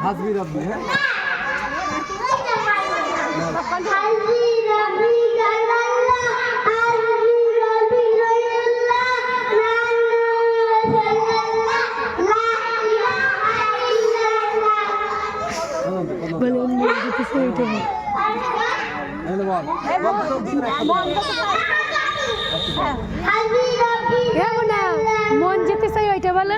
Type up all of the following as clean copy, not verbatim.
হাসবি রব্বি হ্যাঁ মন যেতে চাই ওইটা বলে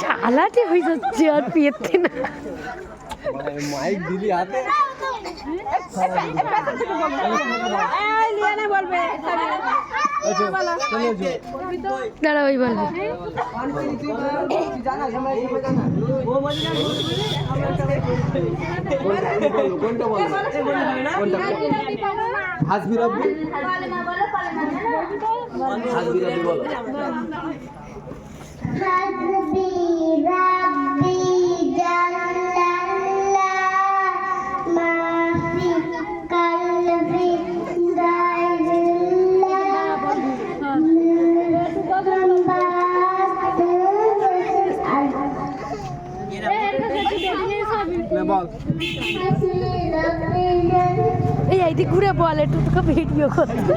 ঝালাটি হয়ে যাচ্ছে আর পেতে না মাইক দিলি হাতে দাঁড়া ওই বলবে কোনটা বলবো হাসবি রব্বি হাসবি রব্বি বলো حسبي ربي جل الله ما في قلبي غير বল এই ঘুরে বল একটু তোকে ভিডিও করতে